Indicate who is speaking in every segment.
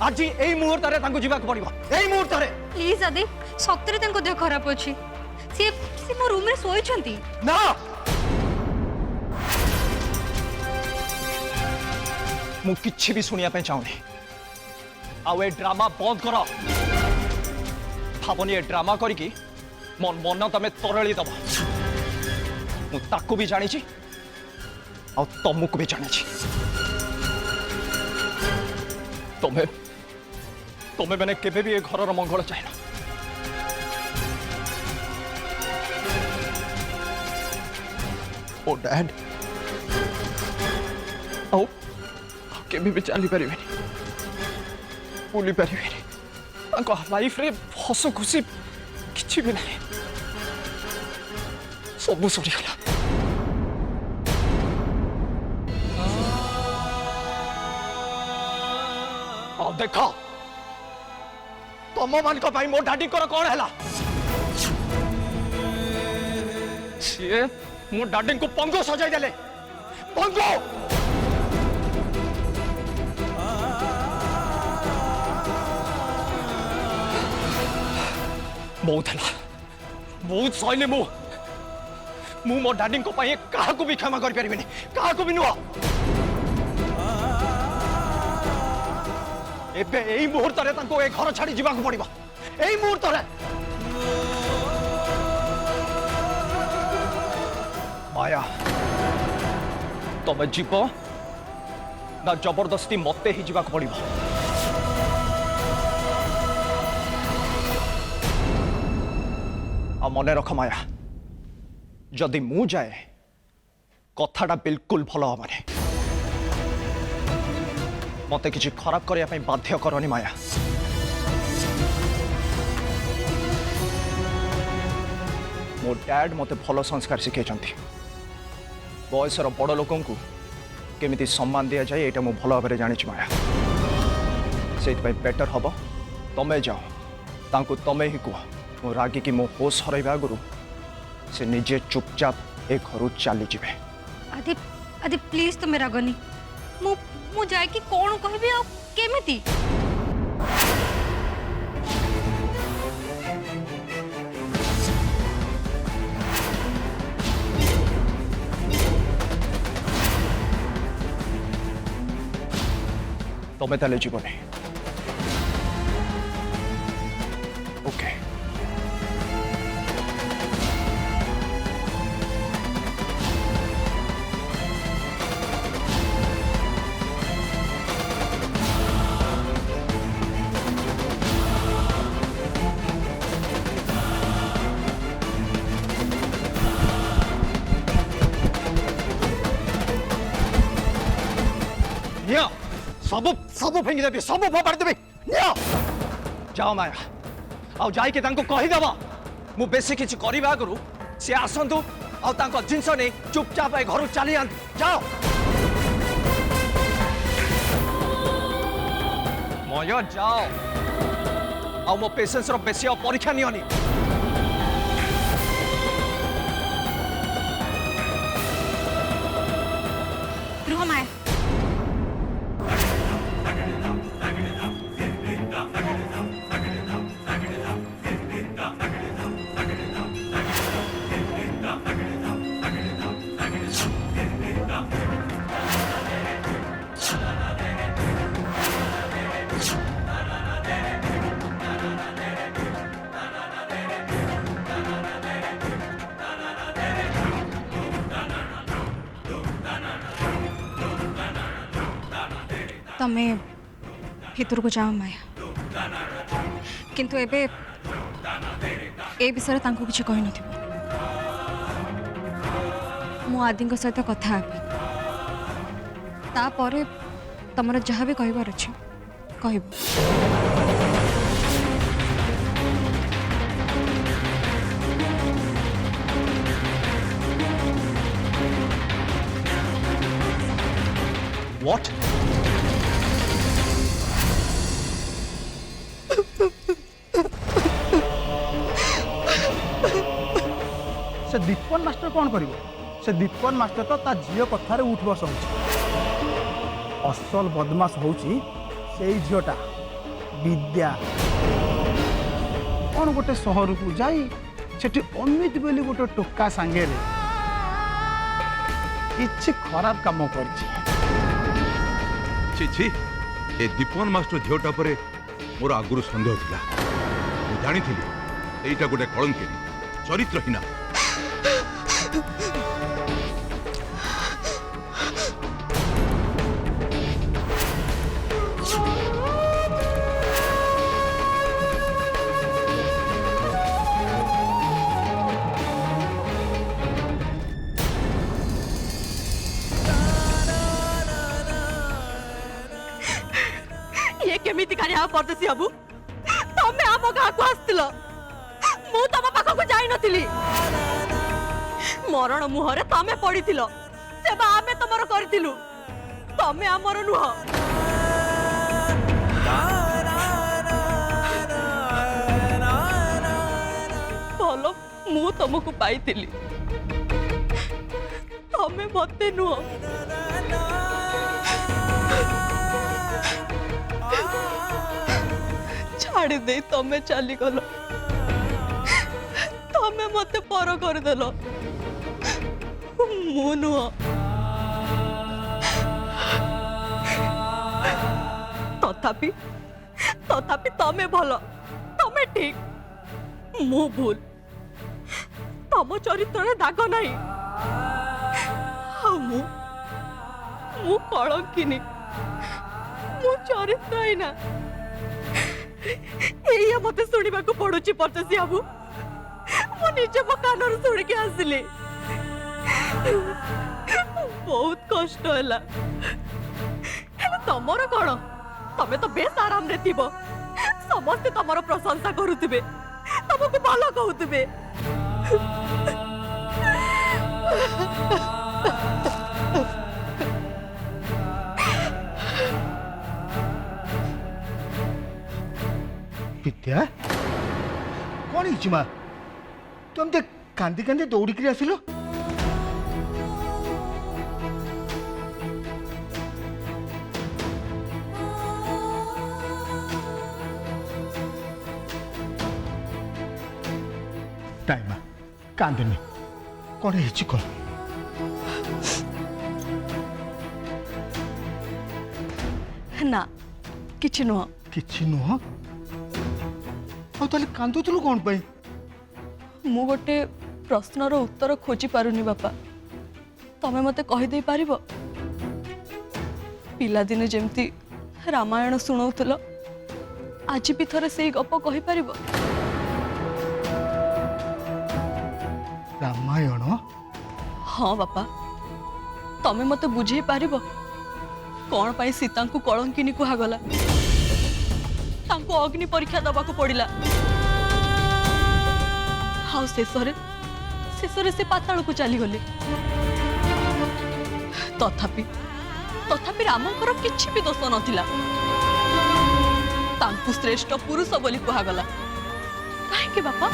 Speaker 1: आज यही मुहूर्त पड़ो यही मुहूर्त
Speaker 2: प्लीज आदि सतरे देह खराब अच्छी सी मो रूम रे सोई
Speaker 1: ना मु किछि भी सुनिया पे चाहूनी आउ ए ड्रामा बंद कर भावनी ए ड्रामा करिकी मो मन तमे तरली दब मु ताकू भी जानी आ तुमको भी जानी तुम्हें तुम्हें मैंने केबे भी ए घर मंगल चाहिए ओ डैड आओ केबे भी चली पारे बुली पारे लाइफ रे हस खुशी किसी भी नहीं सब सरीगला देख तुम मान मो डाडी कौन है सी मो डाडी को पंगो सजाई देले पंगो बहुत है बहुत सहले मु मो डाडी क्या भी क्षमा कर पारि क्या भी नुह एबे यही मुहूर्त ए घर छाड़ी जावाक पड़ो यही मुहूर्त माया तुम जीव ना जबरदस्ती मते ही जावाक पड़ो आ मन रख माया जदि मु जाए कथाटा बिल्कुल भल हे मत किसी खराब करने बाध्य करनी माया मो डैड मत भल संस्कार शिखे बयसर बड़ लोक केमी सम्मान दि जाए ये मुझे भल भाव जानी माया से बेटर हम तमें जाओ तांको तमें ही कह मो रागी कि मो होश हरवा आगु से निजे चुपचाप ए घर चली जाए
Speaker 2: आदि आदि प्लीज तुम रागनी मु जाए कि कौन कहबी आ केमिति
Speaker 1: तमें ताले जीवनी ओके सब सब फेंगी देवी सब फोपाड़ देवी जाओ माया आउ जाइके कहीदेव मु बेसी किसी करने आगु सी आसतु जिनस नहीं चुपचाप घर चली जाओ मया जाओ आ मो पेशेंस बेसी परीक्षा नियनी
Speaker 2: रुह माया तमे भितर को जाओ माया किंतु एबे ए विषय तांको किछि कहि नथिबो मु आदिंग सहित कथा हेबी तापरे तमर जहाँ भी कहबार अछि कहबो
Speaker 1: What?
Speaker 3: से दीपन मास्टर कौन करिवो से दीपन मास्टर तो ता झियो कथारे उठ बस होउची असल बदमाश होउची सेई झियोटा विद्या कौन गोटे सहर को जाई सेठी अमित बोली गोटे टोका सांगे किछि खराब काम करछि।
Speaker 4: छि छि ए दीपन मास्टर झीटा पर मोर आगुरु सन्देह थिला जानी एटा गोटे कलंकिनी चरित्रहीना।
Speaker 5: ये केमिति काने आ परदेसी बाबू तमे आम गाँ को आस्तिल मु तम पाखक जाई नथिली मरण मुहरे तमे पड़िथिल सेबा आमे तमर करथिलु तमे आमर नुह भलो मु तमको पाइथिली तमे मते नुह छाड़ी दे तमे चली गल तमे मते पर करदेल मु नुह तथापि तथापि तमे भल तमे ठीक मु भूल तम चरित्र दाग नहीं मु कलंकिनी मु चरित्र ही ना एया मते सुनिबा को पड़ुची परदेसी बाबू मु निजे मो कानर सुन के आसिली बहुत कष्ट होला हेले तमरो कोन तमे तो बेस आराम रे थिबो समस्त तमरो प्रशंसा करूथिबे तमको भलो कहूथिबे
Speaker 3: विद्या कौन हिची माँ तुम ते कांदी कांदी दौड़िक आसिल टाइम कांदनी कौन हिची कह
Speaker 5: ना किछि नुह
Speaker 3: किछि नुह ताले कांदुतलु कौन पाई
Speaker 5: मु गोटे प्रश्नर उत्तर खोजी पारुनी बापा तमे मते कहि दे पारिबो पिला दिने जेमती रामायण सुनौतलो आज भी थरे सेई गप कहि पारिबो
Speaker 3: रामायण
Speaker 5: हाँ बापा तमे मते बुझे पारिबो कौन पाई सीता को कलंकिनी कुहागला तांको अग्नि परीक्षा दबाको पड़िला हाउ शेषरे से पाताल को चली गले तथापि तथापि रामंकर किछि भी दोष नथिला तांको श्रेष्ठ पुरुष बोली कुहागला काहे के बापा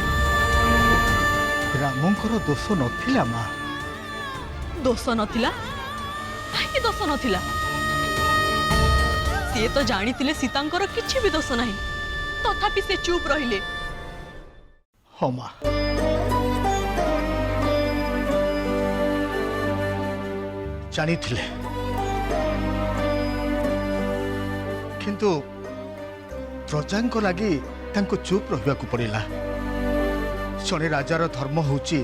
Speaker 3: रामंकर दोष नथिला माँ
Speaker 5: दोष नथिला काहे के दोष नथिला से तो जानी सीतांकर किछि भी दोष नहीं तथापि से चुप रहिले
Speaker 3: हाँ माँ जानी किंतु प्रजा लगी तांको चुप रहिबा को पड़िला जड़े राजार धर्म होची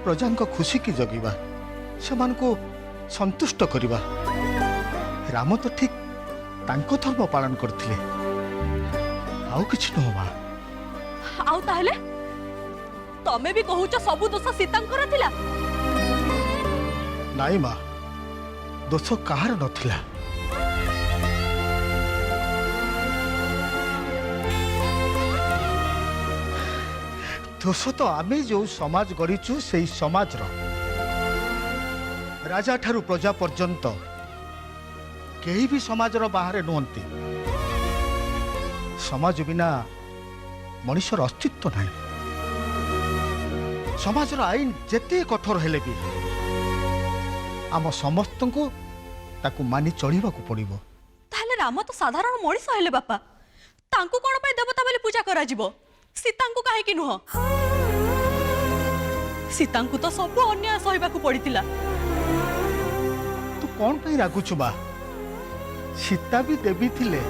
Speaker 3: प्रजा खुशी की जगिबा सेमान को संतुष्ट करिबा राम तो ठीक तांको धर्म पालन करथिले आउ किछि न मां
Speaker 5: आउ ताहले तमे भी कहूच सबु दोष सीतांकर थिला
Speaker 3: नाई मां दोष कहार नथिला दोष तो आमे जो समाज गढ़ीचु से समाज राजा ठारू प्रजा पर्यंत कहीं भी समाज बाहर नुहंती समाज बिना मनुष्यर अस्तित्व नहीं समाज आईन जेते कठोर हेले भी आम समस्त को ताकू मानी चढ़ा पड़ो
Speaker 5: ताहले राम तो साधारण मनीष हेले बापा तांकु कोन पे देवता बोली पूजा करा जिवो सीतांकु काहे कि नुह सीतांकु तो सब अन्याय सहिबा को पड़ितिला
Speaker 3: तू कौन पे रागुछु बा सीता भी देवी थिले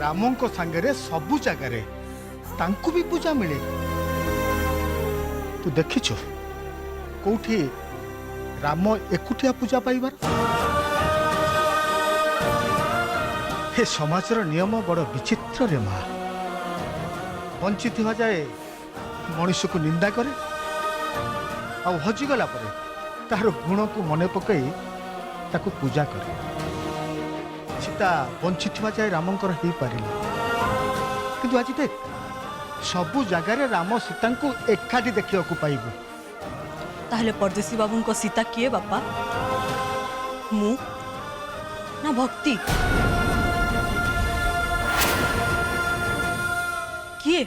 Speaker 3: रामों को संगरे सबु जगह तांकु भी पूजा मिले तू देखिଛୁ कोठी राम एकुटिया पूजा पाइबार हे समाजर नियम बड़ विचित्र रे माँ बंची थिबा जाए मनुष्य को निंदा करे आ हजिगला परे तार गुण को मने पकई ताको पूजा करे सीता बंची थिबा जाए रामंकर ही पारिले किंतु आज देख सबु जगार राम सीता को एकाठी देखिया को पाइबु
Speaker 5: ताहले परदेसी बाबू को सीता किए बापा मु ना भक्ति किए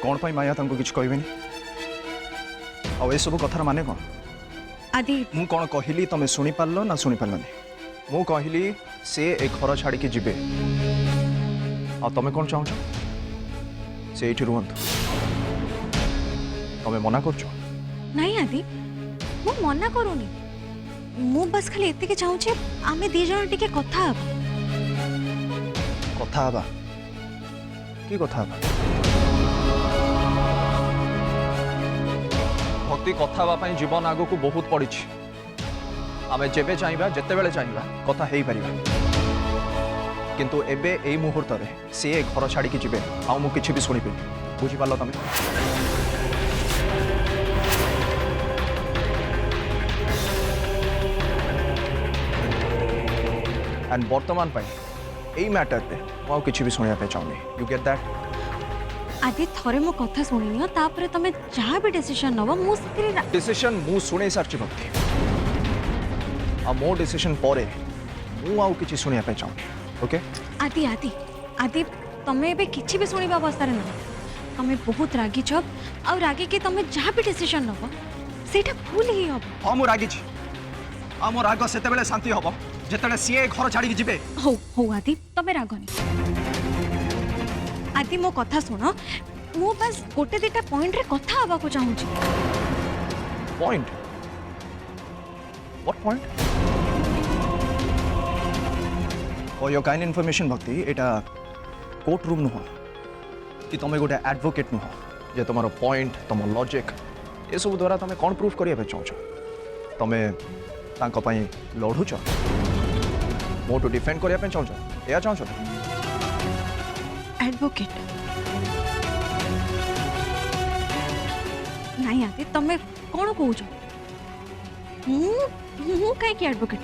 Speaker 1: कौन पाई माया तांको किछ कहबेनी आ ए सब कथार माने कौन
Speaker 2: आदि
Speaker 1: मु कौन कहली तमे सुनी पारलो ना सुनी पारलोनी मु कहली से ए घर छाड़ी के जिबे आ तमे कौन चाहछ से एठी रुहंतु तमे मना करछो
Speaker 2: नहीं आदि मु मना करूनी मु बस खाली एते के चाहू छे आमे दी जण टिके कथा
Speaker 1: हबा की कथा हबा भक्ति कथा हबा पई जीवन आगो को बहुत पड़ी आमे जेबे चाहिबा जेते बेले चाहिबा कथा हेई परिबा किंतु एबे एई मुहूर्त रे से घर छाड़ी के जिबे आ मु किछि भी सुनि पे बुझी पालो तमे एंड वर्तमान पाई एई मैटर पे मु किछि भी सुनिया पे चाहूनी यू गेट दैट
Speaker 2: आदि थरे मो कथा सुनिनियो तापरे तमे जहा भी डिसीजन नबो मु सिकरी
Speaker 1: डिसीजन मु सुने सारछि भक्ति आ मो डिसीजन परे मु आउ किछि सुनिया पे चाहूनी ओके
Speaker 2: आदि आदि आदि तमे एबे किछि भी सुनिबा अवस्था रे न तमे बहुत रागी छ और रागी के तमे जहा भी डिसीजन नबो सेटा भूल ही हबो
Speaker 1: हां मु रागी छी आ मो राग सेते बेले शांति हबो जेतले सीए घर छाड़ी के जिबे
Speaker 2: हो आदि तमे रागनी आदि मो कथा सुन मु बस गोटे दिटा पॉइंट रे कथा हबा को चाहू छी
Speaker 1: point what point for your kind information भक्ति एटा कोर्ट रूम नुह कि तमे गोटे एडवोकेट नुह जे तुम पॉइंट तुम लॉजिक ये सब द्वारा तमे कौन प्रूफ करिया पे चाहछ तमे तांको पई लढुछ मोटू डिफेंड करिया पे चाहछ या चाहछ
Speaker 2: एडवोकेट नहीं आदि तमे कौन कहूछ मु काहे की एडवोकेट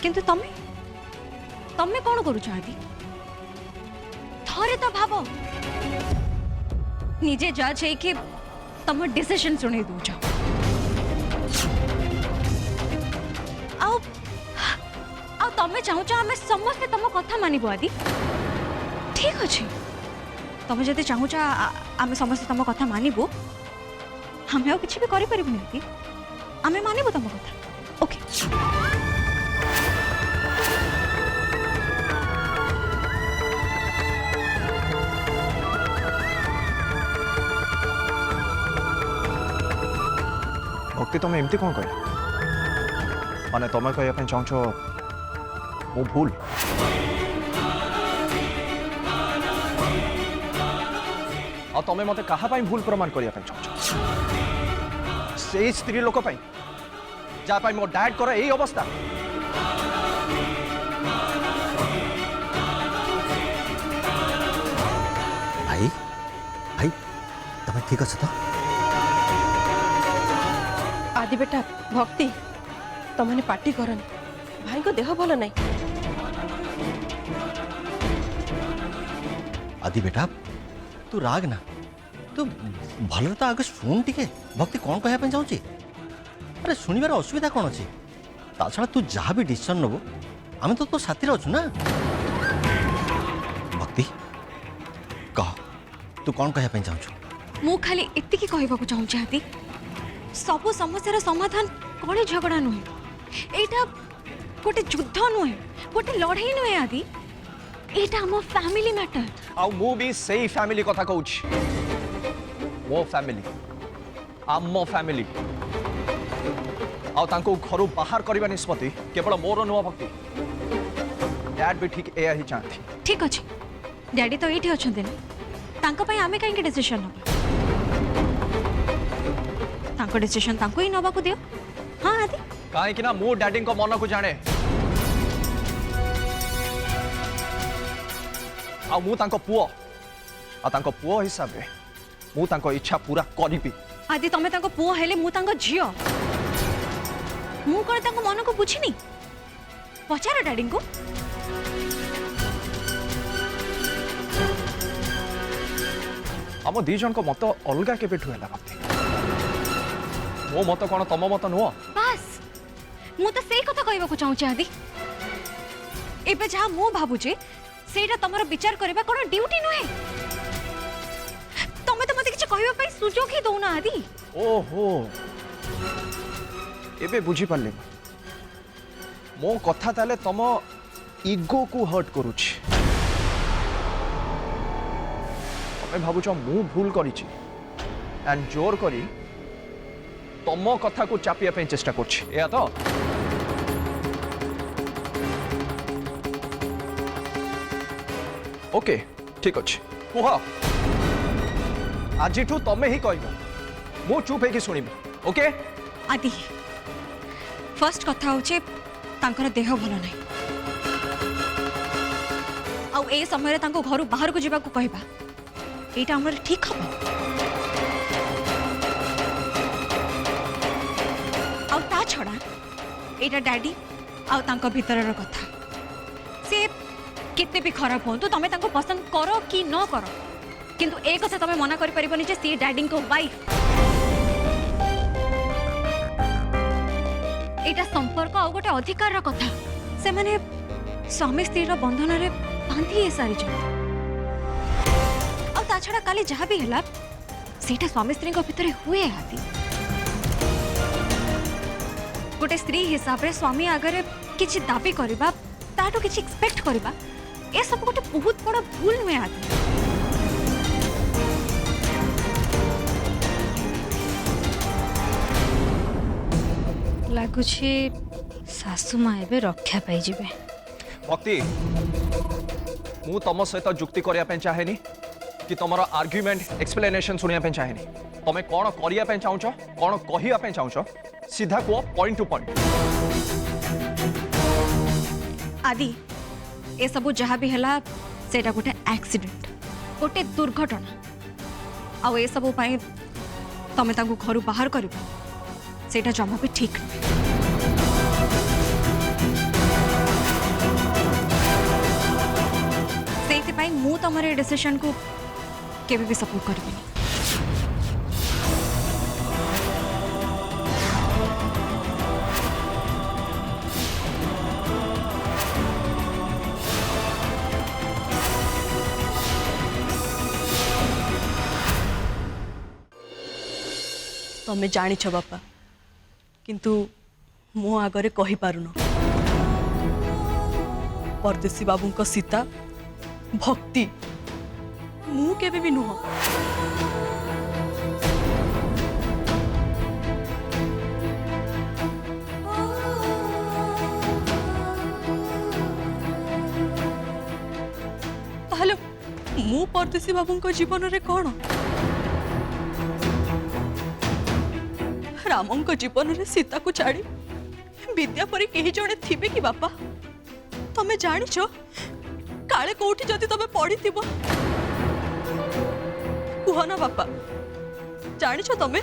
Speaker 2: किंतु तमे तमे कौन करूछ आदि थरे तो भाबो निजे जज है कि तम डिसीजन सुने दूछ आउ आउ तमे चाहूछ हमें समस्त तम कथा मानिबो आदि ठीक अच्छे तुम जब चाहूच आम समस्त तुम कथा मानबू हमें आ कि करें आम मानबू तुम कथा ओके
Speaker 1: भक्ति तुम एमती कौन कह माने तुम कह चाहछ मो भूल आ तमे मते कहा पाई भूल प्रमाण करिया पाई चाहछ से स्त्री लोक पाई जा पाई मो डैड कर एई अवस्था
Speaker 6: भाई भाई तमे ठीक अछ तो
Speaker 5: आदि बेटा भक्ति तमने पार्टी करन भाई को देह भल नहीं
Speaker 6: आदि बेटा तू राग ना तू भल तो आगे शुण टिके भक्ति कौन कहना चाहूँगी अरे शुणवार असुविधा कौन अच्छी ता छड़ा तू जहाँ भी डिसीजन नबू आम तो साथी अच्छु ना भक्ति कह तू कौन कहना चाहूँ?
Speaker 2: मु खाली एतिकी कहबाकू चाहूची आदि सबु समस्यार समाधान कड़े झगड़ा नुहे एटा गोटे युद्ध नुहे गोटे लड़ाई नुहे आदि एटा हम फैमिली मैटर
Speaker 1: आउ मु भी सही फैमिली कथा कहूँ मो फैमिली आम फैमिली आउ तांको घरु बाहर करबा निष्पत्ति केवल मोर नुह भक्ति डैड भी ठीक एया ही चाहती
Speaker 2: ठीक अच्छे डैडी तो ये अच्छा ना तांको पाई आमे कहीं डिसीजन नबा तांको डिसीजन तांको ही नबा को दियो हाँ आदि
Speaker 1: काहे कि ना मु डैडी को मन को जाने आ मु तांको पुओ आ तांको पुओ हिसाब रे मु तांको इच्छा पूरा करिबी
Speaker 2: आदि तमे तांको पुओ हेले मु तांको झियो मु कोन तांको मन को बुझिनी पचार डैडी को
Speaker 1: आम दी जन को मत अलगा केबे ठुएला भक्ति मो मत कौन तम मत नुह
Speaker 2: बस मु तो सेई कथा कहबा को चाहूची आदि एबे जहा मु भाबुचे सेटा तमरो विचार करबा कोन ड्यूटी नुहे तमे तो मते किछ कहबा पई सुजोग ही दोना आदि
Speaker 1: ओहो एबे बुझी पारले मो कथा ताले तम ईगो को हर्ट करूची तमे भाबुछ मु भूल करिछि एंड जोर करी तम कथा को चापिया पे चेष्टा करछि एया तो ओके ठीक अछि कुह आजिठू तमे ही कहबो मु चुप है कि सुनिबी ओके
Speaker 2: आदि फर्स्ट कथा होचे तांकर देह भल नाही आउ ए समय रे तांको घर बाहर को जीवा को कहबा एटा हमर ठीक हबो आउ ता छड़ा एटा डैडी आउ तांको भीतरर कथा से केते भी खराब हो तो तमे तांको पसंद करो कि न करो किंतु ए कथा तमे मना करि परिबनी जे सी डैडी को वाइफ एटा संपर्क आ गोटे अधिकार कथा से माने स्वामी स्त्री बंधन रे बांधी सारी आ छड़ा काली जहाँ भी है सेटा स्वामी स्त्री भितर हुए आदि गोटे स्त्री हिसाब रे स्वामी आगे किछि दाबी करबा ताटो किछि एक्सपेक्ट करबा ए सब गोटे बहुत बड़ भूल नुहे आदि
Speaker 7: लगुछि सासु माँ एबे रक्षा पाई जिबे
Speaker 1: भक्ति मु तम सहित जुक्ति करिया पे चाहेनी कि तुमर आर्ग्युमेंट एक्सप्लेनेशन सुनिया पे चाहेनी तमे कौन करिया पे चाहूछ कौन कहिया पे चाहूछ सीधा को पॉइंट टू पॉइंट
Speaker 2: आदि ए सब जहाँ भी है सेटा गोटे एक्सीडेंट गोटे दुर्घटना आउ ए सब पाई तमे तांको घर बाहर करबा सेटा जमा भी ठीक नहीं सेइथिपाई मु तमरे डिसीजन को केबे भी सपोर्ट करबिनी
Speaker 5: तमे जानिछ बापा किंतु मो आगरे कहि पारुनो परदेसी बाबूंको सीता भक्ति मु केबे भी नुह ताहले मु परदेसी बाबूंको जीवन रे कोन रामंको जीवन रे सीता को छाड़ी विद्या परी कही जड़े थिबे कि बापा तमे जानिछ काले कोठी जदि तमे पढ़ी थिबो कुह ना बापा जानिछ तमे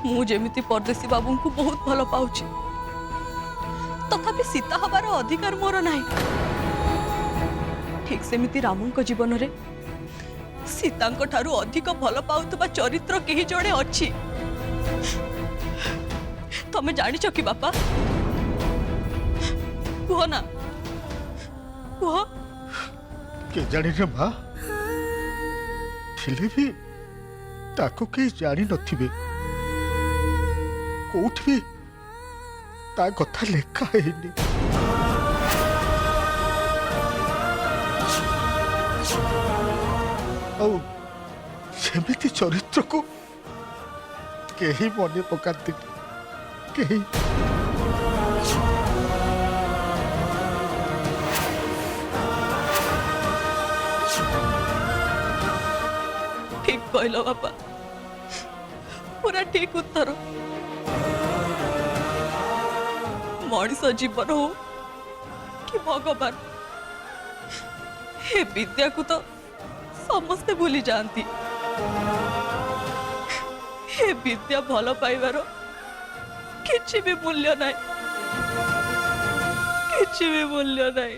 Speaker 5: मु जेमिति परदेसी बाबू को बहुत भल पाउछि तथापि सीता हबार अधिकार मोर नाही ठीक सेमिति रामंको जीवन रे सीतांको ठारू अधिक भल पाउतबा चरित्र केही जड़े अछि तमे जानिछ कि बापा कुह ना कुह
Speaker 3: के जानी रे माँ थिले भी ताको कहीं जानी नथिबे कोठ भी ता कथा लेखा हैनी ଆଉ ସେମିତି ଚରିତ୍ରକୁ କେହି ମନେ ପକାନ୍ତିନି କେହି
Speaker 5: ठीक कहलो बापा पूरा ठीक उत्तर मଣିଷ जीवन हो कि भगवान हे विद्या को तो समस्ते भूली जाती हे विद्या भल पाइबार किछि भी मूल्य नहीं किछि भी मूल्य नहीं